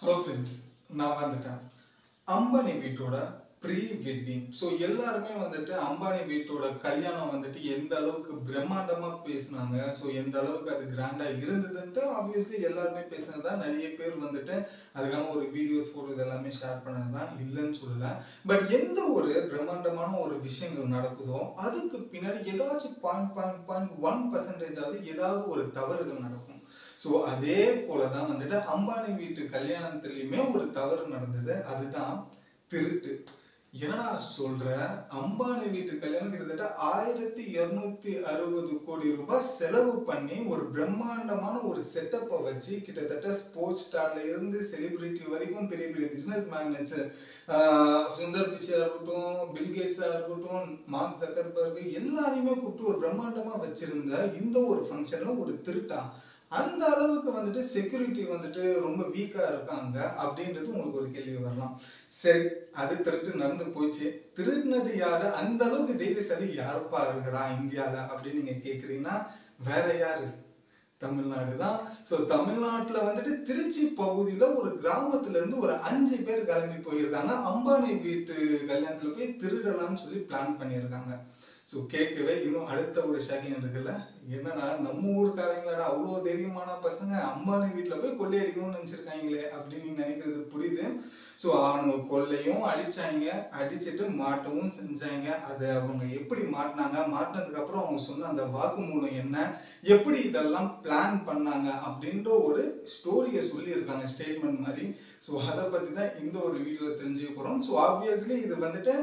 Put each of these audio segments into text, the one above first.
Hello friends, நான் வந்துட்டேன். அம்பானி வீட்டோட ப்ரீ வெட்டிங். ஸோ எல்லாருமே வந்துட்டு அம்பானி வீட்டோட கல்யாணம் வந்துட்டு எந்த அளவுக்கு பிரம்மாண்டமாக பேசினாங்க, ஸோ எந்த அளவுக்கு அது கிராண்டாக இருந்ததுன்ட்டு ஆப்வியஸ்லி எல்லாருமே பேசினது தான். நிறைய பேர் வந்துட்டு அதுக்கான ஒரு வீடியோஸ் ஃபோட்டோஸ் எல்லாமே ஷேர் பண்ணது தான், இல்லைன்னு சொல்லலை. பட் எந்த ஒரு பிரம்மாண்டமான ஒரு விஷயங்கள் நடக்குதோ அதுக்கு பின்னாடி ஏதாச்சும் 0.1% ஏதாவது ஒரு தவறுகள் நடக்கும். ஸோ அதே போலதான் வந்துட்டு அம்பானி வீட்டு கல்யாணத்துலயுமே ஒரு தவறு நடந்தது. அதுதான் திருட்டு. என்னடா சொல்ற, அம்பானி வீட்டு கல்யாணம் கிட்டத்தட்ட 1260 கோடி ரூபாய் செலவு பண்ணி ஒரு பிரம்மாண்டமான ஒரு செட்டப்பை வச்சு கிட்டத்தட்ட ஸ்போர்ட்ஸ் ஸ்டார்ல இருந்து செலிபிரிட்டி வரைக்கும் பெரிய பெரிய பிசினஸ் மேக்னட்ஸ், சுந்தர் பிச்சையா இருக்கட்டும், பில்கேட்ஸா இருக்கட்டும், மார்க் ஜக்கர்பர்க் எல்லாரையுமே கூப்பிட்டு ஒரு பிரம்மாண்டமா வச்சிருந்த இந்த ஒரு ஃபங்க்ஷன்ல ஒரு திருட்டா அந்த அளவுக்கு வந்துட்டு செக்யூரிட்டி வந்துட்டு ரொம்ப வீக்கா இருக்காங்க அப்படின்றது உங்களுக்கு ஒரு கேள்வி வரலாம். சரி, அது திருட்டு நடந்து போச்சு. திருடினது யாரு? அந்த அளவுக்கு தைரியசாலி யாருப்பா இருக்கிறா இந்தியால அப்படின்னு நீங்க கேக்குறீங்கன்னா வேற யாரு? தமிழ்நாடு தான். ஸோ தமிழ்நாட்டில் வந்துட்டு திருச்சி பகுதியில் ஒரு கிராமத்துல இருந்து ஒரு 5 பேர் கிளம்பி போயிருக்காங்க. அம்பானி வீட்டு கல்யாணத்துல போய் திருடலாம்னு சொல்லி பிளான் பண்ணியிருக்காங்க. ஸோ கேட்கவே இன்னும் அடுத்த ஒரு ஷாக்கிங் இருக்குல்ல, என்னடா நம்ம ஊருக்காரங்களாடா அவ்வளோ தைரியமான பசங்க அம்பானி வீட்டில் போய் கொள்ளையடிக்கணும்னு நினச்சிருக்காங்களே அப்படின்னு நினைக்கிறது புரியுது. ஸோ அவங்க கொள்ளையும் அடிச்சாங்க, அடிச்சுட்டு மாட்டவும் செஞ்சாங்க. அதை அவங்க எப்படி மாட்டினாங்க, மாட்டினதுக்கு அப்புறம் அவங்க சொன்ன அந்த வாக்குமூலம் என்ன, எப்படி இதெல்லாம் பிளான் பண்ணாங்க அப்படின்ற ஒரு ஸ்டோரியை சொல்லியிருக்காங்க, ஸ்டேட்மெண்ட் மாதிரி. ஸோ அதை பற்றி தான் இந்த ஒரு வீடியோவில் தெரிஞ்சுக்க போகிறோம். ஸோ ஆப்வியஸ்லி இது வந்துட்டு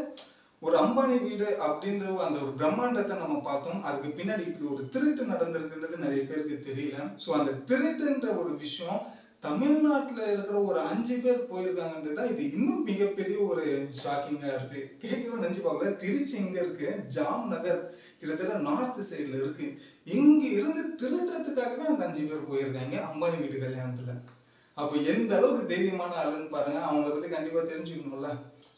ஒரு அம்பானி வீடு அப்படின்ற அந்த ஒரு பிரம்மாண்டத்தை நம்ம பார்த்தோம். அதுக்கு பின்னாடி இப்படி ஒரு திருட்டு நடந்திருக்குன்றது நிறைய பேருக்கு தெரியல. ஸோ அந்த திருட்டுன்ற ஒரு விஷயம் தமிழ்நாட்டில் இருக்கிற ஒரு 5 பேர் போயிருக்காங்கன்றது தான் இது இன்னும் மிகப்பெரிய ஒரு ஷாக்கிங்கா இருக்கு. கேட்கவே நினைச்சு பார்க்கல. திருச்சி எங்க இருக்கு? ஜாம் நகர் கிட்டத்தட்ட நார்த் சைட்ல இருக்கு. இங்க இருந்து திருடுறதுக்காகவே அந்த 5 பேர் போயிருக்காங்க அம்பானி வீட்டு கல்யாணத்துல. அப்போ எந்த அளவுக்கு தைரியமான ஆளுன்னு பாருங்க. அவங்களை பத்தி கண்டிப்பா தெரிஞ்சுக்கணும்ல.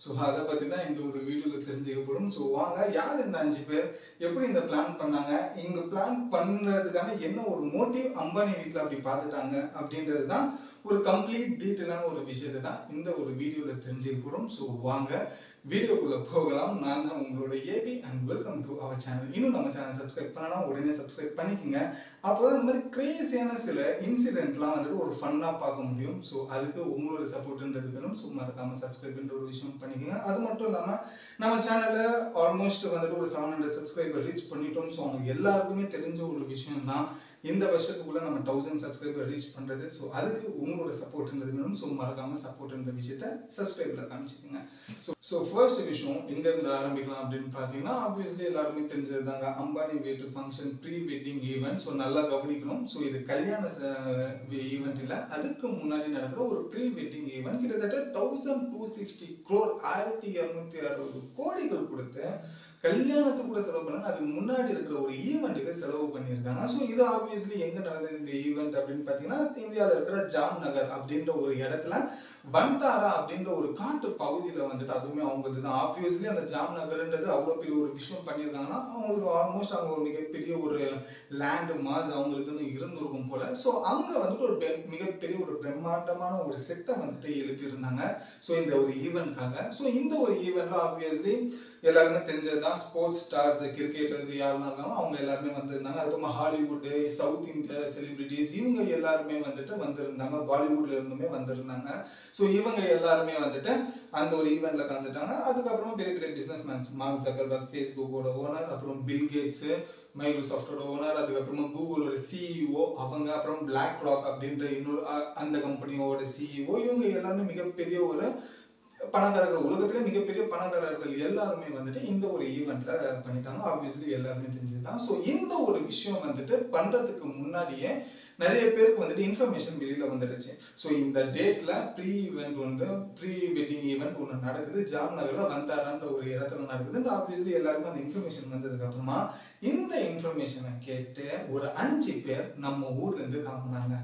ஸோ அதை பற்றி தான் இந்த ஒரு வீடியோவில் தெரிஞ்சுக்க போகிறோம். ஸோ வாங்க, யார் இந்த 5 பேர், எப்படி இந்த பிளான் பண்ணாங்க, இங்கே பிளான் பண்ணுறதுக்கான என்ன ஒரு மோட்டிவ் அம்பானி வீட்டில் அப்படி பார்த்துட்டாங்க அப்படின்றது தான் ஒரு கம்ப்ளீட் டீட்டெயிலான ஒரு விஷயத்தை தான் இந்த ஒரு வீடியோவில் தெரிஞ்சுக்க போகிறோம். ஸோ வாங்க வீடியோக்குள்ளே போகலாம். நான் தான் உங்களோட AB and welcome to our channel. இன்னும் நம்ம சேனல் சப்ஸ்கிரைப் பண்ணலாம், உடனே சப்ஸ்கிரைப் பண்ணிக்கோங்க. அப்போ தான் இந்த மாதிரி கிரேசியான சில இன்சிடென்ட்லாம் வந்துட்டு ஒரு ஃபன்னாக பார்க்க முடியும். ஸோ அதுக்கு உங்களோட சப்போர்ட்ன்றது வேணும். ஸோ மறக்காமல் சப்ஸ்கிரைப்ன்ற ஒரு விஷயம் பண்ணிக்கோங்க. அது மட்டும் இல்லாமல் நம்ம சேனலில் ஆல்மோஸ்ட் வந்துட்டு ஒரு 700 சப்ஸ்கிரைபர் ரீச் பண்ணிட்டோம். ஸோ அவங்க எல்லாருக்குமே தெரிஞ்ச ஒரு விஷயம் தான் இந்த வருஷத்துக்குள்ள நம்ம 1000 சப்ஸ்கிரைபர் ரீச் பண்றது. ஸோ அதுக்கு உங்களோட சப்போர்ட்ன்றது வேணும். ஸோ மறக்காம சப்போர்ட்ன்ற விஷயத்த சப்ஸ்கிரைப்ல காமிச்சுக்கோங்க. ஸோ ஃபர்ஸ்ட் விஷயம் எங்க இருந்து ஆரம்பிக்கலாம் அப்படின்னு பார்த்தீங்கன்னா, ஆப்வியஸ்லி எல்லாருமே தெரிஞ்சது தாங்க, அம்பானி வீட்டு function pre wedding event. So நல்லா கவனிக்கணும். ஸோ இது கல்யாண ஈவெண்ட் இல்லை, அதுக்கு முன்னாடி நடக்கிற ஒரு ப்ரீ வெட்டிங் ஈவெண்ட். கிட்டத்தட்ட 1260 crore 1260 கோடிகள் கொடுத்து கல்யாணத்துக்கு கூட செலவு பண்ணாங்க. அதுக்கு முன்னாடி இருக்கிற ஒரு ஈவெண்ட்டுக்கு செலவு பண்ணியிருக்காங்க. ஸோ இது ஆப்வியஸ்லி எங்க நடந்தது இந்த ஈவெண்ட் அப்படின்னு பார்த்தீங்கன்னா, இந்தியாவில் இருக்கிற ஜாம் நகர் அப்படின்ற ஒரு இடத்துல வந்தாரா அப்படின்ற ஒரு காட்டு பகுதியில் வந்துட்டு, அதுவுமே அவங்களுக்கு தான். ஆப்வியஸ்லி அந்த ஜாம் நகர்ன்றது அவ்வளோ பெரிய ஒரு விஷயம் பண்ணியிருக்காங்கன்னா அவங்களுக்கு ஆல்மோஸ்ட் அவங்க ஒரு மிகப்பெரிய ஒரு லேண்டு மாஸ் அவங்களுக்குன்னு இருந்திருக்கும் போல. ஸோ அங்கே வந்துட்டு ஒரு மிகப்பெரிய ஒரு பிரம்மாண்டமான ஒரு செட்டை வந்துட்டு எழுப்பியிருந்தாங்க. ஸோ இந்த ஒரு ஈவெண்ட்காக. ஸோ இந்த ஒரு ஈவெண்ட்ல ஆப்வியஸ்லி எல்லாருமே தெரிஞ்சதுதான், ஸ்போர்ட்ஸ் ஸ்டார்ஸ், கிரிக்கெட்டர்ஸ் யாருன்னா இருக்காங்க அவங்க எல்லாருமே வந்திருந்தாங்க. அதுக்கப்புறமா ஹாலிவுட், சவுத் இந்தியா செலிபிரிட்டிஸ் இவங்க எல்லாருமே வந்துட்டு வந்திருந்தாங்க. பாலிவுட்ல இருந்துமே வந்திருந்தாங்க. ஸோ இவங்க எல்லாருமே வந்துட்டு அந்த ஒரு ஈவெண்ட்ல கலந்துட்டாங்க. அதுக்கப்புறம் பெரிய பெரிய பிசினஸ் மேன்ஸ், மார்க் ஜக்கர்பர்க் ஃபேஸ்புக்கோட ஓனர், அப்புறம் பில்கேட்ஸ் மைக்ரோசாஃப்டோட ஓனர், அதுக்கப்புறமா கூகுளோட சிஇஓ அவங்க, அப்புறம் பிளாக் ராக் அப்படின்ற இன்னொரு அந்த கம்பெனியோட சிஇஓ, இவங்க எல்லாருமே மிகப்பெரிய ஒரு பணக்காரர்கள், உலகத்திலே மிகப்பெரிய பணக்காரர்கள் எல்லாருமே வந்துட்டு இந்த ஒரு ஈவெண்ட்ல பண்ணிட்டாங்க. ஆப்வியஸ்லி எல்லாருமே தெரிஞ்சதுதான். ஸோ இந்த ஒரு விஷயம் வந்துட்டு பண்றதுக்கு முன்னாடியே நிறைய பேருக்கு வந்துட்டு இன்ஃபர்மேஷன் வெளியில வந்துடுச்சு. ஸோ இந்த டேட்ல ப்ரீ வெட்டிங் ஈவெண்ட் ஒன்று நடக்குது, ஜாம் நகர்ல வந்தாரான்ற ஒரு இடத்துல நடக்குது. ஆப்வியஸ்லி எல்லாருக்கும் அந்த இன்ஃபர்மேஷன் வந்ததுக்கு அப்புறமா இந்த இன்ஃபர்மேஷனை கேட்டு ஒரு 5 பேர் நம்ம ஊர்ல இருந்து கிளம்புனாங்க.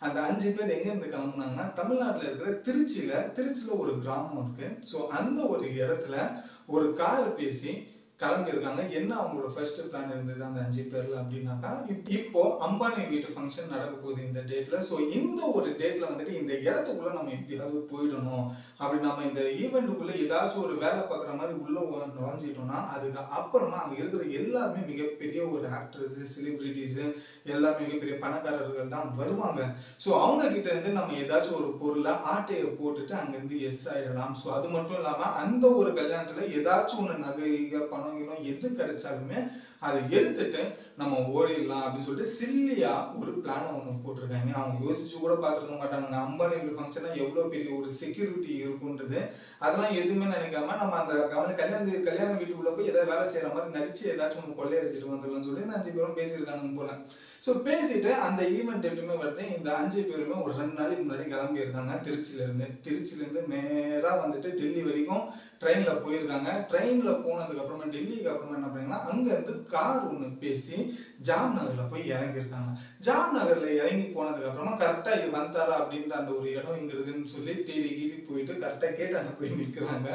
அந்த 5 பேர் எங்க இருந்து கிளம்புனாங்கன்னா, தமிழ்நாட்டில் இருக்கிற திருச்சியில ஒரு கிராமம் இருக்கு. ஸோ அந்த ஒரு இடத்துல ஒரு கார் பேசி கிளம்பி இருக்காங்க. என்ன அவங்களோட ஃபர்ஸ்ட் பிளான் இருந்தது அந்த 5 பேர்ல அப்படின்னாக்கா, இப்போ அம்பானி வீட்டு ஃபங்க்ஷன் நடக்க போகுது இந்த டேட்ல. ஸோ இந்த ஒரு டேட்ல வந்துட்டு இந்த இடத்துக்குள்ள நம்ம எப்படியாவது போயிடணும். அப்படி நம்ம இந்த ஈவெண்ட்டுக்குள்ள ஏதாச்சும் ஒரு வேலை பார்க்குற மாதிரி உள்ள நுழைஞ்சிட்டோம்னா, அதுக்கு அப்புறமா அங்க இருக்கிற எல்லாருமே மிகப்பெரிய ஒரு ஆக்ட்ரஸ், செலிபிரிட்டிஸ் எல்லாமே மிகப்பெரிய பணக்காரர்கள் தான் வருவாங்க. ஸோ அவங்க கிட்ட இருந்து நம்ம ஏதாச்சும் ஒரு பொருளை ஆட்டையை போட்டுட்டு அங்கிருந்து எஸ் ஆயிடலாம். ஸோ அது மட்டும் இல்லாம அந்த ஒரு கல்யாணத்துல ஏதாச்சும் ஒன்று நகை பணம் எது கிடைச்சாலுமே அதை எடுத்துட்டு நம்ம ஓடிடலாம் அப்படின்னு சொல்லிட்டு சில்லியா ஒரு பிளான ஒண்ணு போட்டிருக்காங்க. அவங்க யோசிச்சு கூட பார்த்துருக்க மாட்டாங்க. அம்பானி வீட்டு ஃபங்க்ஷனா எவ்வளவு பெரிய ஒரு செக்யூரிட்டி இருக்குன்றது அதெல்லாம் எதுவுமே நினைக்காம நம்ம அந்த கல்யாண வீட்டுக்குள்ள போய் ஏதாவது வேலை செய்யற மாதிரி நடிச்சு ஏதாச்சும் ஒன்று கொள்ளையடிச்சிட்டு வந்துடலாம்னு சொல்லி இந்த 5 பேரும் பேசியிருக்கானுங்க போல. ஸோ பேசிட்டு அந்த ஈவெண்ட் எப்படியுமே வருது. இந்த 5 பேருமே ஒரு 2 நாளைக்கு முன்னாடி கிளம்பி இருக்காங்க திருச்சியில இருந்து நேரா வந்துட்டு டெல்லி வரைக்கும் ட்ரெயின்ல போயிருக்காங்க. ட்ரெயின்ல போனதுக்கு அப்புறமா டெல்லிக்கு அப்புறமா என்ன பண்ணீங்கன்னா அங்க இருந்து கார் ஒண்ணு பேசி ஜாம் நகர்ல போய் இறங்கி இருக்காங்க. ஜாம் நகர்ல இறங்கி போனதுக்கு அப்புறமா கரெக்டா இது வந்தாரா அப்படின்ற அந்த ஒரு இடம் இங்க இருக்குன்னு சொல்லி தேடி போயிட்டு கரெக்டா கேட்டாண்ட போய் நிக்கிறாங்க.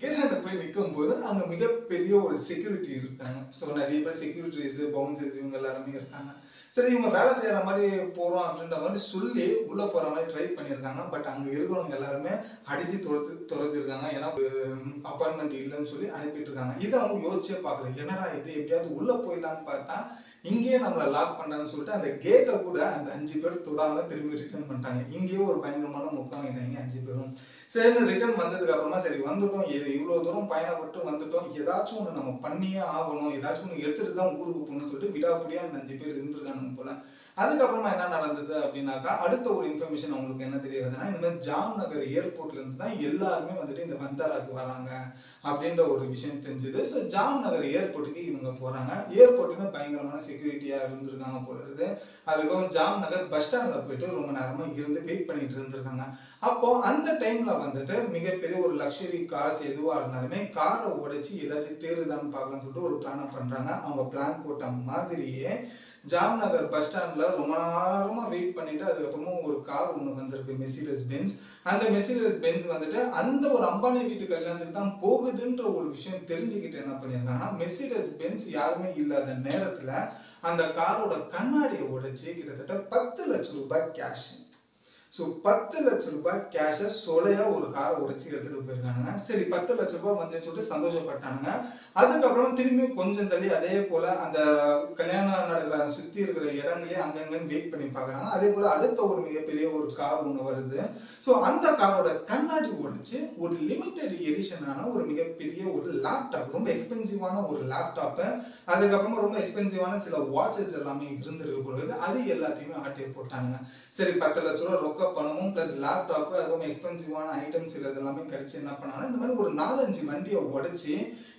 கேட்டாண்ட போய் நிற்கும் போது அங்க மிகப்பெரிய ஒரு செக்யூரிட்டி இருக்காங்க. ஸோ நிறைய பேர் செக்யூரிட்டிஸ், பவுன்சர்ஸ் இவங்க எல்லாருமே இருக்காங்க. சரி இவங்க வேலை செய்யற மாதிரி போறோம் அப்படின்ற மாதிரி சொல்லி உள்ள போற மாதிரி ட்ரை பண்ணியிருக்காங்க. பட் அங்க இருக்கிறவங்க எல்லாருமே அடிச்சு துரத்திருக்காங்க. ஏன்னா அப்பாயின்மெண்ட் இல்லைன்னு சொல்லி அனுப்பிட்டு இருக்காங்க. இதை அவங்க யோசிச்சே பார்க்கல. என்னடா இது எப்படியாவது உள்ள போயிடலான்னு பார்த்தா இங்கேயே நம்மளை லாக் பண்ணான்னு சொல்லிட்டு அந்த கேட்டை கூட அந்த 5 பேர் தொடாம திரும்பி ரிட்டர்ன் பண்ணிட்டாங்க. இங்கேயே ஒரு பயங்கரமான முக்கம் இதாங்க 5 பேரும். சரி ரிட்டர்ன் வந்ததுக்கு அப்புறமா சரி வந்துட்டோம், இவ்வளவு தூரம் பயணப்பட்டு வந்துட்டோம், ஏதாச்சும் ஒண்ணு நம்ம பண்ணியே ஆகணும், ஏதாச்சும் ஒண்ணு எடுத்துட்டு தான் ஊருக்கு போகணும்னு சொல்லிட்டு விடாப்படியா அந்த 5 பேர் இருந்திருக்காங்க போல. அதுக்கப்புறமா என்ன நடந்தது அப்படின்னாக்கா அடுத்த ஒரு இன்ஃபர்மேஷன் அவங்களுக்கு என்ன தெரிய வருதுன்னா, இந்த மாதிரி ஜாம் நகர் ஏர்போர்ட்ல இருந்து தான் எல்லாருமே வந்துட்டு இந்த வந்தாராக்கு வராங்க அப்படின்ற ஒரு விஷயம் தெரிஞ்சது. ஸோ ஜாம் நகர் ஏர்போர்ட்டுக்கு இவங்க போறாங்க. ஏர்போர்ட்டுமே பயங்கரமான செக்யூரிட்டியா இருந்திருக்காங்க போல இருக்குது. அதுக்கப்புறம் ஜாம் நகர் பஸ் ஸ்டாண்ட்ல போயிட்டு ரொம்ப நேரமா இருந்து வெயிட் பண்ணிட்டு இருந்திருக்காங்க. அப்போ அந்த டைம்ல வந்துட்டு மிகப்பெரிய ஒரு லக்ஸரி கார்ஸ் எதுவா இருந்தாலுமே காரை உடைச்சு ஏதாச்சும் தேருதான்னு பார்க்கலாம்னு சொல்லிட்டு ஒரு பிளான பண்றாங்க. அவங்க பிளான் போட்ட மாதிரியே ஜாம் நகர் பஸ் ஸ்டாண்ட்ல ரொம்ப நேரமா வெயிட் பண்ணிட்டு அதுக்கப்புறமா ஒரு கார் ஒண்ணு வந்திருக்கு, மெர்சிடஸ் பென்ஸ். அந்த மெர்சிடஸ் பென்ஸ் வந்துட்டு அந்த ஒரு அம்பானி வீட்டு கல்யாணத்துக்கு தான் போகுதுன்ற ஒரு விஷயம் தெரிஞ்சுக்கிட்டு என்ன பண்ணிருக்காங்கன்னா, மெர்சிடஸ் பென்ஸ் யாருமே இல்லாத நேரத்துல அந்த காரோட கண்ணாடியை உடைச்சு கிட்டத்தட்ட 10 லட்சம் ரூபாய் கேஷ். ஸோ 10 லட்சம் ரூபாய் கேஷை சொலையா ஒரு காரை உடைச்சு எடுத்துட்டு போயிருக்கானுங்க. சரி 10 லட்சம் ரூபாய் வந்து சொல்லிட்டு சந்தோஷப்பட்டானுங்க. அதுக்கப்புறம் திரும்பி கொஞ்சம் தள்ளி அதே போல அந்த கல்யாணம் நடக்கிற சுத்தி இருக்கிற இடங்களே அங்கங்கன்னு வெயிட் பண்ணி பாக்குறாங்க. அதே போல அடுத்த ஒரு மிகப்பெரிய ஒரு கார் ஒண்ணு வருது. ஸோ அந்த காரோட கண்ணாடி உடைச்சு ஒரு லிமிடெட் எடிஷனான ஒரு மிகப்பெரிய ஒரு லேப்டாப், ரொம்ப எக்ஸ்பென்சிவான ஒரு லேப்டாப், அதுக்கப்புறமா ரொம்ப எக்ஸ்பென்சிவான சில வாட்சஸ் எல்லாமே இருந்திருக்கு பொழுது அது எல்லாத்தையுமே ஆட்டை போட்டாங்க. சரி 10 லட்சம் ரூபாய் ரொக்க பணமும் பிளஸ் லேப்டாப் அதுவும் எக்ஸ்பென்சிவான ஐட்டம்ஸ் இதெல்லாமே கிடைச்சு என்ன பண்ணாங்கன்னா இந்த மாதிரி ஒரு 4-5 வண்டியை உடைச்சு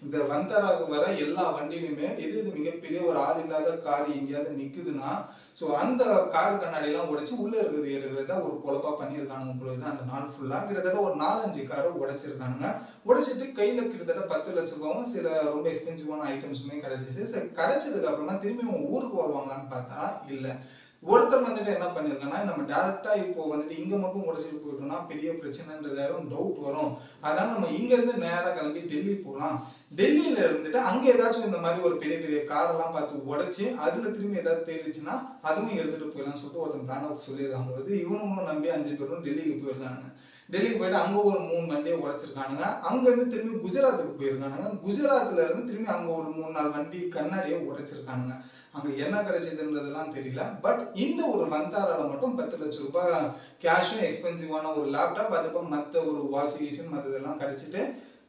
இந்த வந்தாராக்கு வர எல்லா வண்டியிலுமே எது மிகப்பெரிய ஒரு ஆள் இல்லாத கார் எங்கேயாவது நிக்குதுன்னா ஸோ அந்த கார் கண்ணாடி எல்லாம் உடைச்சு உள்ள இருக்கிறது எடுக்கிறத ஒரு பொழப்பா பண்ணியிருக்கானுங்க பொழுது அந்த நாள் ஃபுல்லா கிட்டத்தட்ட ஒரு 4-5 காரை உடைச்சிருக்கானுங்க. உடைச்சிட்டு கையில கிட்டத்தட்ட 10 லட்சம் ரூபாயும் சில ரொம்ப எக்ஸ்பென்சிவான ஐட்டம்ஸுமே கிடைச்சிச்சு. சரி கிடைச்சதுக்கு அப்புறமா திரும்பி அவங்க ஊருக்கு வருவாங்களான்னு பார்த்தா இல்ல. ஒருத்தர் வந்துட்டு என்ன பண்ணிருக்காங்கன்னா, நம்ம டைரக்டா இப்போ வந்துட்டு இங்க மட்டும் உடைச்சிட்டு போயிட்டோம்னா பெரிய பிரச்சனைன்றதாலும் டவுட் வரும். அதனால நம்ம இங்க இருந்து நேரா கிளம்பி டெல்லி போகலாம். டெல்லியில இருந்துட்டு அங்க ஏதாச்சும் இந்த மாதிரி ஒரு பெரிய பெரிய கார் எல்லாம் பார்த்து உடைச்சு அதுல திரும்பி ஏதாவது தேடிச்சுன்னா அதுவும் எடுத்துட்டு போயிடலாம்னு சொல்லிட்டு ஒருத்தன் பிளான் சொல்லியிருக்காங்க போது இவனுங்களும் நம்பி 5 பேரும் டெல்லிக்கு போயிருக்காங்க. டெல்லிக்கு போயிட்டு அங்க ஒரு 3 வண்டியை உடைச்சிருக்கானுங்க. அங்க இருந்து திரும்பி குஜராத்துக்கு போயிருக்கானுங்க. குஜராத்ல இருந்து திரும்பி அங்க ஒரு 3-4 வண்டி கண்ணாடியை உடைச்சிருக்கானுங்க. அங்க என்ன கிடைச்சதுன்றதெல்லாம் தெரியல. பட் இந்த ஒரு வந்தாரால மட்டும் 10 லட்சம் ரூபாய் கேஷும் எக்ஸ்பென்சிவான ஒரு லேப்டாப் அதுக்கப்புறம் மற்ற ஒரு வாட்ச் கீஷன் மற்றதெல்லாம் கிடைச்சிட்டு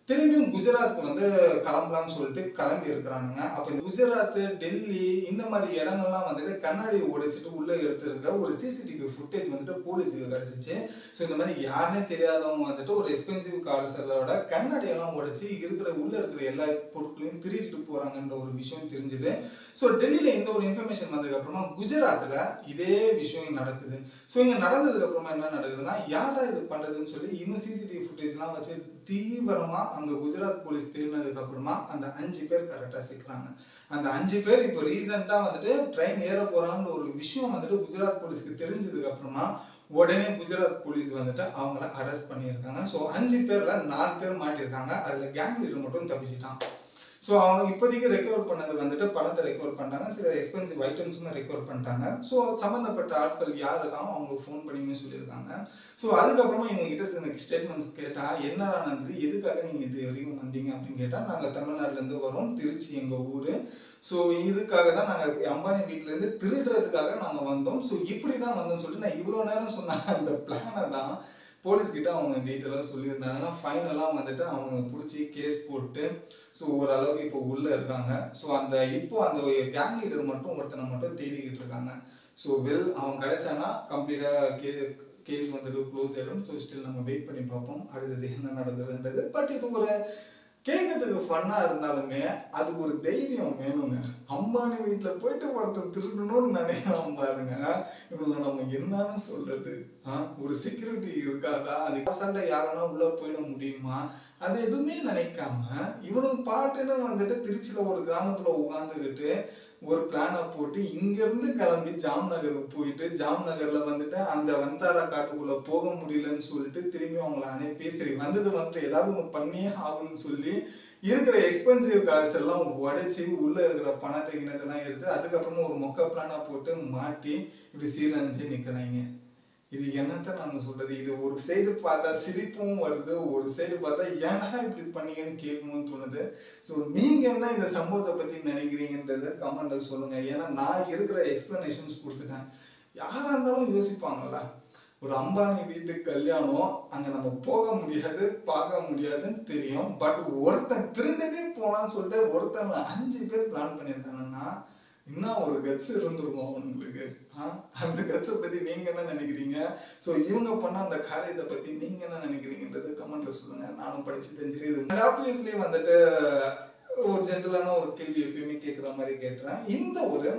திரும்பியும் குஜராத்துக்கு வந்து கிளம்பலாம்னு சொல்லிட்டு கிளம்பி இருக்கிறானுங்க. அப்ப இந்த குஜராத், டெல்லி இந்த மாதிரி இடங்கள்லாம் வந்துட்டு கண்ணாடியை உடைச்சிட்டு உள்ள எடுத்திருக்க ஒரு சிசிடிவி ஃபுட்டேஜ் வந்துட்டு போலீஸுக்கு கிடைச்சிச்சு. ஸோ இந்த மாதிரி யாருன்னே தெரியாதவங்க வந்துட்டு ஒரு எக்ஸ்பென்சிவ் கார்ஸோட கண்ணாடியெல்லாம் உடைச்சு உள்ள இருக்கிற எல்லா பொருட்களையும் திருடிட்டு போறாங்கன்ற ஒரு விஷயம் தெரிஞ்சுது. ஸோ டெல்லியில இந்த ஒரு இன்ஃபர்மேஷன் வந்ததுக்கு அப்புறமா குஜராத்ல இதே விஷயம் நடக்குது. ஸோ இங்க நடந்ததுக்கு அப்புறமா என்ன நடக்குதுன்னா யாரா இது பண்றதுன்னு சொல்லி இன்னும் சிசிடிவி ஃபுட்டேஜ் எல்லாம் வச்சு தீவிரமா அங்க குஜராத் போலீஸ் தேடினதுக்கு அப்புறமா அந்த 5 பேர் கரெக்டா சிக்கிறாங்க. அந்த 5 பேர் இப்போ ரீசெண்டா வந்துட்டு ட்ரெயின் ஏற போறான்னு ஒரு விஷயம் வந்துட்டு குஜராத் போலீஸ்க்கு தெரிஞ்சதுக்கு அப்புறமா உடனே குஜராத் போலீஸ் வந்துட்டு அவங்கள அரெஸ்ட் பண்ணியிருக்காங்க. ஸோ 5 பேர்ல 4 பேர் மாட்டிருக்காங்க. அதுல கேங் லீடர் மட்டும் தப்பிச்சிட்டான். ஸோ அவங்க இப்போதைக்கு ரெக்கவர் பண்ணது வந்துட்டு பணத்தை ரெக்கவர் பண்ணிட்டாங்க, சில எக்ஸ்பென்சிவ் ஐட்டம்ஸுமே ரெக்கவர் பண்ணிட்டாங்க. ஸோ சம்மந்தப்பட்ட ஆட்கள் யார் இருக்காங்க அவங்களுக்கு ஃபோன் பண்ணியுமே சொல்லியிருக்காங்க. ஸோ அதுக்கப்புறமா இவங்க கிட்ட எனக்கு ஸ்டேட்மெண்ட்ஸ் கேட்டால் என்னடா நடந்தது, எதுக்காக நீங்கள் இது வரைக்கும் வந்தீங்க அப்படின்னு கேட்டால், நாங்கள் தமிழ்நாட்டிலேருந்து வரோம், திருச்சி எங்கள் ஊர். ஸோ இதுக்காக தான் நாங்கள் அம்பானி வீட்டிலேருந்து திருடுறதுக்காக நாங்கள் வந்தோம். ஸோ இப்படி தான் வந்தோம்னு சொல்லிட்டு நான் இவ்வளோ நேரம் சொன்ன அந்த பிளானை தான் போலீஸ்கிட்ட அவங்க டீட்டெயிலாக சொல்லியிருந்தாங்க. ஃபைனலாக வந்துட்டு அவங்க பிடிச்சி கேஸ் போட்டு ஸோ ஓரளவுக்கு இப்போ உள்ளே இருக்காங்க. ஸோ அந்த கேங் லீடர் மட்டும் ஒருத்தனை மட்டும் தேடிக்கிட்டு இருக்காங்க. ஸோ அவன் கிடைச்சானா கம்ப்ளீட்டாக கேஸ் வந்துட்டு க்ளோஸ் ஆகிடும். ஸோ ஸ்டில் நம்ம வெயிட் பண்ணி பார்ப்போம் அடுத்தது என்ன நடக்குதுன்றது. பட் இது ஒரு கேட்கறதுக்கு ஃபன்னா இருந்தாலுமே அதுக்கு ஒரு தைரியம் வேணுங்க. அம்பானி வீட்டில் போயிட்டு ஒருத்தர் திருடணும்னு நினைக்கலாம் பாருங்க, இவங்க நம்ம என்னன்னு சொல்றது? ஒரு செக்யூரிட்டி இருக்காதா? அது பசண்ட யாருன்னா உள்ள போயிட முடியுமா? அது எதுவுமே நினைக்காம இவனுக்கு பாட்டுன்னு வந்துட்டு திருச்சியில ஒரு கிராமத்துல உட்காந்துக்கிட்டு ஒரு பிளானை போட்டு இங்கிருந்து கிளம்பி ஜாம்நகருக்கு போயிட்டு ஜாம்நகர்ல வந்துட்டு அந்த வந்தாரா காட்டுக்குள்ள போக முடியலன்னு சொல்லிட்டு திரும்பி அவங்கள அனுப்பி சரி வந்தது வந்துட்டு ஏதாவது ஒன்று பண்ணியே ஆகணும்னு சொல்லி இருக்கிற எக்ஸ்பென்சிவ் கார்ஸ் எல்லாம் உடைச்சி உள்ள இருக்கிற பணத்தை கிணத்தெல்லாம் எடுத்து அதுக்கப்புறமா ஒரு மொக்க பிளானா போட்டு மாட்டி இப்படி சீரழிஞ்சு நிக்கிறாங்க. இது என்னத்த நான் சொல்றது? இது ஒரு சைடு பார்த்தா சிரிப்பும் வருது, ஒரு சைடு பார்த்தா ஏன்டா இப்படி பண்ணீங்கன்னு கேட்கணும்னு தோணுது. ஸோ நீங்க என்ன இந்த சம்பவத்தை பத்தி நினைக்கிறீங்கன்றத கமெண்ட்ல சொல்லுங்க. ஏன்னா நான் இருக்கிற எக்ஸ்பிளனேஷன்ஸ் கொடுத்துட்டேன். யாரா இருந்தாலும் யோசிப்பாங்கல்ல, ஒரு அம்பானி வீட்டுக்கு கல்யாணம், அங்க நம்ம போக முடியாது பார்க்க முடியாதுன்னு தெரியும். பட் ஒருத்தன் திருடவே போனான்னு சொல்லிட்டு ஒருத்தன் 5 பேர் பிளான் பண்ணியிருக்காங்கன்னா இன்னும் ஒரு கட்ஸ் இருந்துருக்கும் அவங்களுக்கு. அந்த கட்ஸை பத்தி நீங்க என்ன நினைக்கிறீங்க? ஸோ இவங்க பண்ண அந்த காரியத்தை பத்தி நீங்க என்ன நினைக்கிறீங்கன்றது கமெண்ட்ல சொல்லுங்க. நானும் படிச்சு தெரிஞ்சுக்கிறேன். ஆப்வியஸ்லி வந்துட்டு ஒரு ஜென்ரலான ஒரு கேள்வி எப்பயுமே கேட்குற மாதிரி கேட்டுறேன். இந்த ஒரு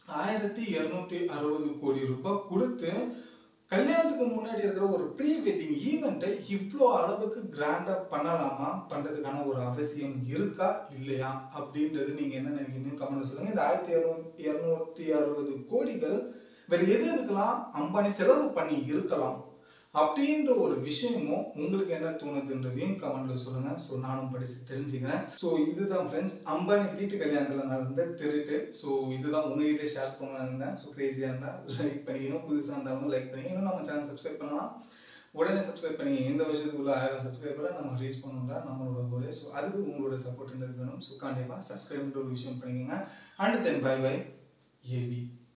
1260 கோடி ரூபாய் கொடுத்து கல்யாணத்துக்கு முன்னாடி இருக்கிற ஒரு ப்ரீ வெட்டிங் ஈவெண்ட்டை இவ்வளோ அளவுக்கு கிராண்டா பண்ணலாமா? பண்றதுக்கான ஒரு அவசியம் இருக்கா இல்லையா அப்படின்றது நீங்க என்ன நினைக்கிறீங்க கமெண்ட் சொல்லுங்க. இந்த 1260 கோடிகள் வேற எதுக்கெல்லாம் அம்பானி செலவு பண்ணி இருக்கலாம் அப்படின்ற ஒரு விஷயமும் உங்களுக்கு என்ன தோணுதுன்றதையும் கமெண்ட்ல சொல்லுங்க. ஸோ நானும் படிச்சு தெரிஞ்சுக்கிறேன். ஸோ இதுதான் ஃப்ரெண்ட்ஸ் அம்பானி வீட்டு கல்யாணத்தில் நடந்த திருட்டு. ஸோ இதுதான் உங்ககிட்ட ஷேர் பண்ண இருந்தேன். ஸோ கிரேசியாக இருந்தால் லைக் பண்ணிக்கணும், புதுசாக இருந்தாலும் லைக் பண்ணிக்கணும். இன்னும் நம்ம சேனல் சப்ஸ்கிரைப் பண்ணலாம், உடனே சப்ஸ்கிரைப் பண்ணிங்க. இந்த வருஷத்துக்குள்ள 1000 சப்ஸ்கிரைபரை நம்ம ரீச் பண்ணணும்டா நம்மளோட கோலே. ஸோ அதுக்கு உங்களோட சப்போர்ட்ன்றது வேணும். ஸோ கண்டிப்பாக சப்ஸ்கிரைப்ன்ற ஒரு விஷயம் பண்ணிக்கோங்க. And then bye bye AV.